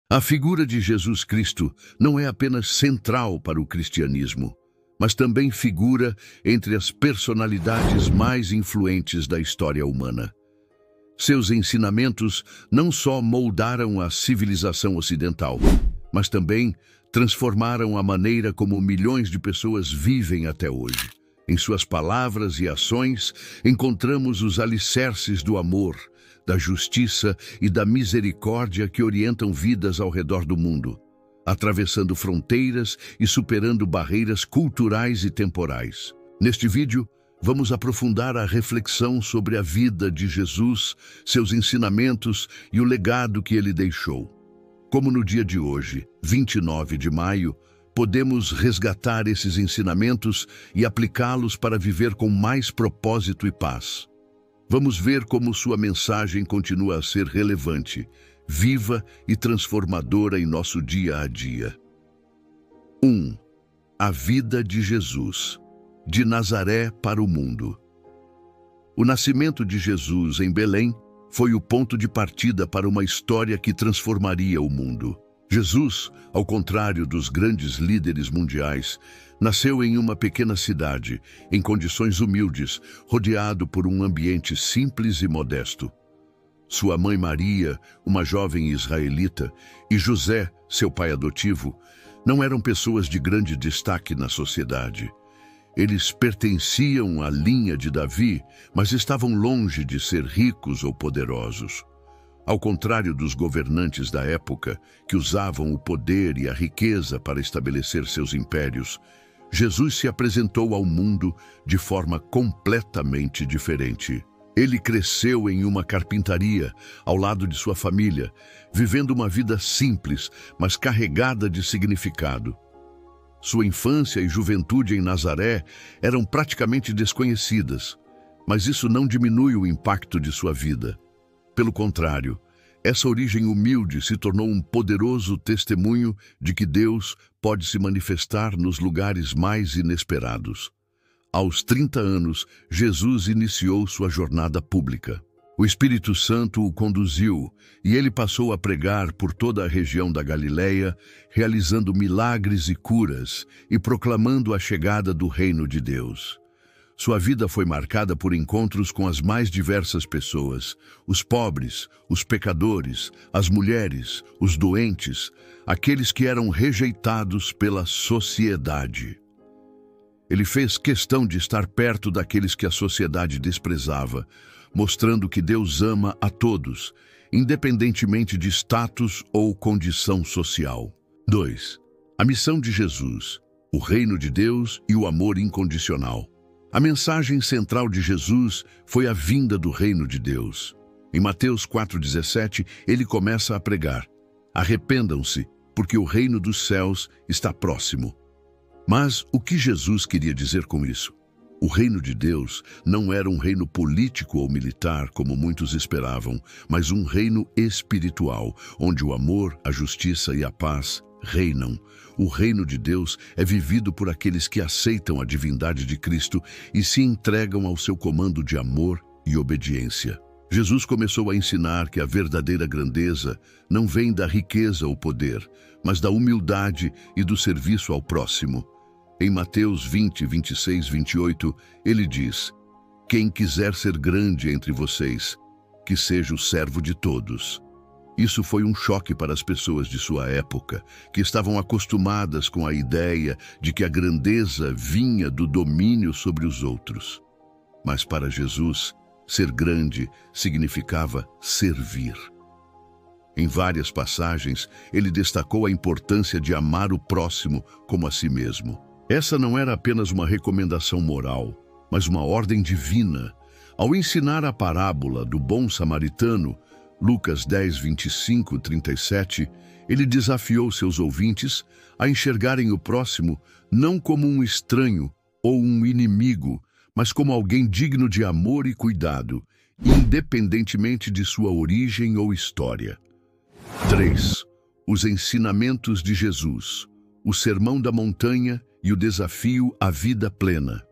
A figura de Jesus Cristo não é apenas central para o cristianismo, mas também figura entre as personalidades mais influentes da história humana. Seus ensinamentos não só moldaram a civilização ocidental, mas também transformaram a maneira como milhões de pessoas vivem até hoje. Em suas palavras e ações, encontramos os alicerces do amor, da justiça e da misericórdia que orientam vidas ao redor do mundo, atravessando fronteiras e superando barreiras culturais e temporais. Neste vídeo, vamos aprofundar a reflexão sobre a vida de Jesus, seus ensinamentos e o legado que ele deixou. Como no dia de hoje, 29 de maio, podemos resgatar esses ensinamentos e aplicá-los para viver com mais propósito e paz. Vamos ver como sua mensagem continua a ser relevante, viva e transformadora em nosso dia a dia. 1. A vida de Jesus, de Nazaré para o mundo. O nascimento de Jesus em Belém foi o ponto de partida para uma história que transformaria o mundo. Jesus, ao contrário dos grandes líderes mundiais, nasceu em uma pequena cidade, em condições humildes, rodeado por um ambiente simples e modesto. Sua mãe Maria, uma jovem israelita, e José, seu pai adotivo, não eram pessoas de grande destaque na sociedade. Eles pertenciam à linha de Davi, mas estavam longe de ser ricos ou poderosos. Ao contrário dos governantes da época, que usavam o poder e a riqueza para estabelecer seus impérios, Jesus se apresentou ao mundo de forma completamente diferente. Ele cresceu em uma carpintaria, ao lado de sua família, vivendo uma vida simples, mas carregada de significado. Sua infância e juventude em Nazaré eram praticamente desconhecidas, mas isso não diminui o impacto de sua vida. Pelo contrário, essa origem humilde se tornou um poderoso testemunho de que Deus pode se manifestar nos lugares mais inesperados. Aos 30 anos, Jesus iniciou sua jornada pública. O Espírito Santo o conduziu e ele passou a pregar por toda a região da Galileia, realizando milagres e curas e proclamando a chegada do reino de Deus. Sua vida foi marcada por encontros com as mais diversas pessoas, os pobres, os pecadores, as mulheres, os doentes, aqueles que eram rejeitados pela sociedade. Ele fez questão de estar perto daqueles que a sociedade desprezava, mostrando que Deus ama a todos, independentemente de status ou condição social. 2. A missão de Jesus, o reino de Deus e o amor incondicional. A mensagem central de Jesus foi a vinda do reino de Deus. Em Mateus 4,17, ele começa a pregar: arrependam-se, porque o reino dos céus está próximo. Mas o que Jesus queria dizer com isso? O reino de Deus não era um reino político ou militar, como muitos esperavam, mas um reino espiritual, onde o amor, a justiça e a paz reinam. O reino de Deus é vivido por aqueles que aceitam a divindade de Cristo e se entregam ao seu comando de amor e obediência. Jesus começou a ensinar que a verdadeira grandeza não vem da riqueza ou poder, mas da humildade e do serviço ao próximo. Em Mateus 20, 26, 28, ele diz: quem quiser ser grande entre vocês, que seja o servo de todos. Isso foi um choque para as pessoas de sua época, que estavam acostumadas com a ideia de que a grandeza vinha do domínio sobre os outros. Mas para Jesus, ser grande significava servir. Em várias passagens, ele destacou a importância de amar o próximo como a si mesmo. Essa não era apenas uma recomendação moral, mas uma ordem divina. Ao ensinar a parábola do bom samaritano, Lucas 10, 25, 37, ele desafiou seus ouvintes a enxergarem o próximo não como um estranho ou um inimigo, mas como alguém digno de amor e cuidado, independentemente de sua origem ou história. 3. Os ensinamentos de Jesus, o Sermão da Montanha e o desafio à vida plena.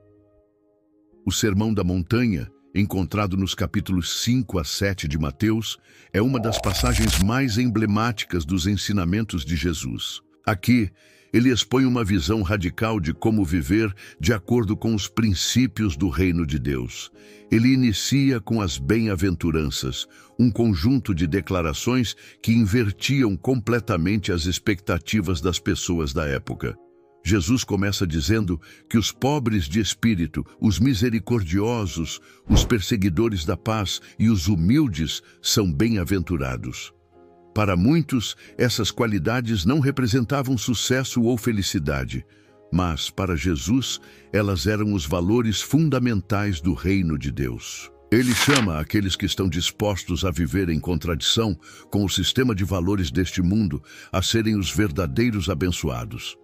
O Sermão da Montanha, encontrado nos capítulos 5 a 7 de Mateus, é uma das passagens mais emblemáticas dos ensinamentos de Jesus. Aqui, ele expõe uma visão radical de como viver de acordo com os princípios do reino de Deus. Ele inicia com as bem-aventuranças, um conjunto de declarações que invertiam completamente as expectativas das pessoas da época. Jesus começa dizendo que os pobres de espírito, os misericordiosos, os perseguidores da paz e os humildes são bem-aventurados. Para muitos, essas qualidades não representavam sucesso ou felicidade, mas, para Jesus, elas eram os valores fundamentais do reino de Deus. Ele chama aqueles que estão dispostos a viver em contradição com o sistema de valores deste mundo a serem os verdadeiros abençoados.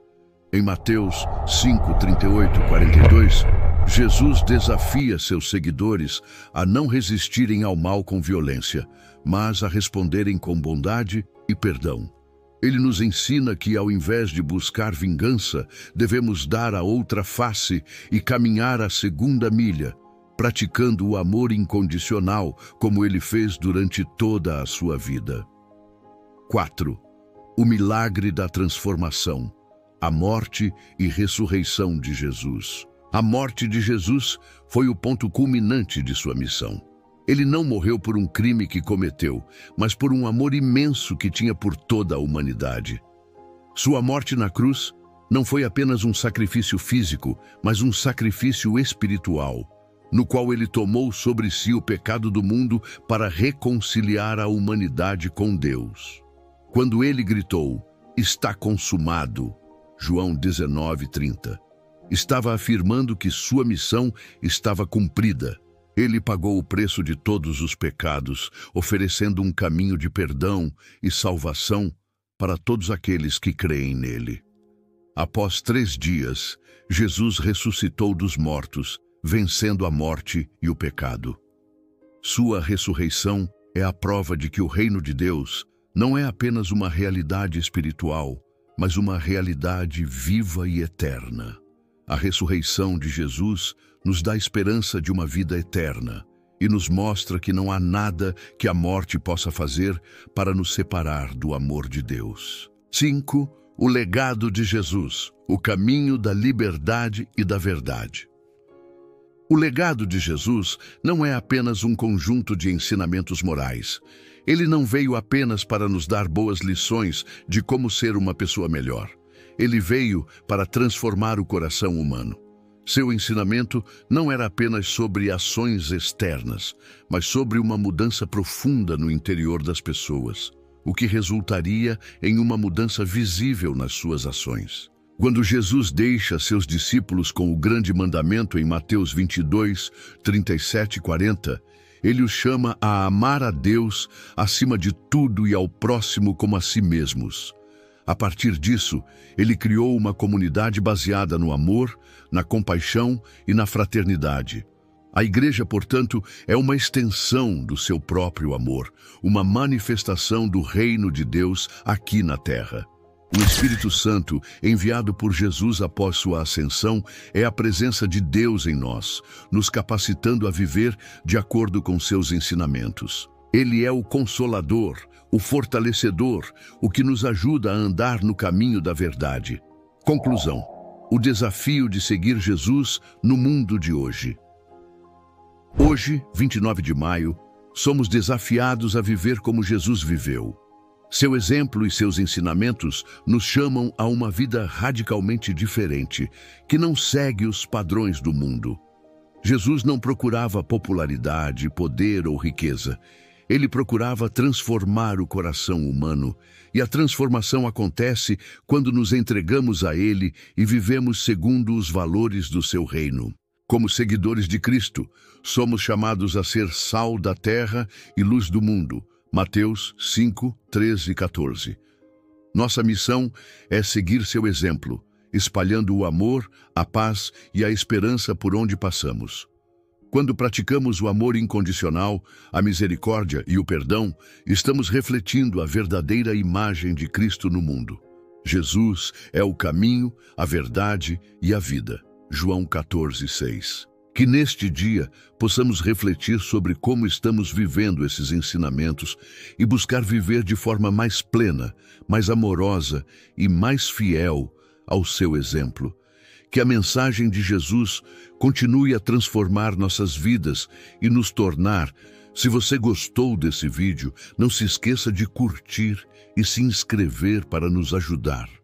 Em Mateus 5, 38 e 42, Jesus desafia seus seguidores a não resistirem ao mal com violência, mas a responderem com bondade e perdão. Ele nos ensina que, ao invés de buscar vingança, devemos dar a outra face e caminhar a segunda milha, praticando o amor incondicional, como ele fez durante toda a sua vida. 4. O milagre da transformação. A morte e ressurreição de Jesus. A morte de Jesus foi o ponto culminante de sua missão. Ele não morreu por um crime que cometeu, mas por um amor imenso que tinha por toda a humanidade. Sua morte na cruz não foi apenas um sacrifício físico, mas um sacrifício espiritual, no qual ele tomou sobre si o pecado do mundo para reconciliar a humanidade com Deus. Quando ele gritou, "Está consumado", João 19:30, estava afirmando que sua missão estava cumprida. Ele pagou o preço de todos os pecados, oferecendo um caminho de perdão e salvação para todos aqueles que creem nele. Após 3 dias, Jesus ressuscitou dos mortos, vencendo a morte e o pecado. Sua ressurreição é a prova de que o reino de Deus não é apenas uma realidade espiritual, mas uma realidade viva e eterna. A ressurreição de Jesus nos dá esperança de uma vida eterna e nos mostra que não há nada que a morte possa fazer para nos separar do amor de Deus. 5. O legado de Jesus, o caminho da liberdade e da verdade. O legado de Jesus não é apenas um conjunto de ensinamentos morais. Ele não veio apenas para nos dar boas lições de como ser uma pessoa melhor. Ele veio para transformar o coração humano. Seu ensinamento não era apenas sobre ações externas, mas sobre uma mudança profunda no interior das pessoas, o que resultaria em uma mudança visível nas suas ações. Quando Jesus deixa seus discípulos com o grande mandamento em Mateus 22, 37 e 40, ele os chama a amar a Deus acima de tudo e ao próximo como a si mesmos. A partir disso, ele criou uma comunidade baseada no amor, na compaixão e na fraternidade. A igreja, portanto, é uma extensão do seu próprio amor, uma manifestação do reino de Deus aqui na terra. O Espírito Santo, enviado por Jesus após sua ascensão, é a presença de Deus em nós, nos capacitando a viver de acordo com seus ensinamentos. Ele é o Consolador, o Fortalecedor, o que nos ajuda a andar no caminho da verdade. Conclusão: o desafio de seguir Jesus no mundo de hoje. Hoje, 29 de maio, somos desafiados a viver como Jesus viveu. Seu exemplo e seus ensinamentos nos chamam a uma vida radicalmente diferente, que não segue os padrões do mundo. Jesus não procurava popularidade, poder ou riqueza. Ele procurava transformar o coração humano, e a transformação acontece quando nos entregamos a Ele e vivemos segundo os valores do seu reino. Como seguidores de Cristo, somos chamados a ser sal da terra e luz do mundo. Mateus 5, 13 e 14. Nossa missão é seguir seu exemplo, espalhando o amor, a paz e a esperança por onde passamos. Quando praticamos o amor incondicional, a misericórdia e o perdão, estamos refletindo a verdadeira imagem de Cristo no mundo. Jesus é o caminho, a verdade e a vida. João 14, 6. Que neste dia possamos refletir sobre como estamos vivendo esses ensinamentos e buscar viver de forma mais plena, mais amorosa e mais fiel ao seu exemplo. Que a mensagem de Jesus continue a transformar nossas vidas e nos tornar. Se você gostou desse vídeo, não se esqueça de curtir e se inscrever para nos ajudar.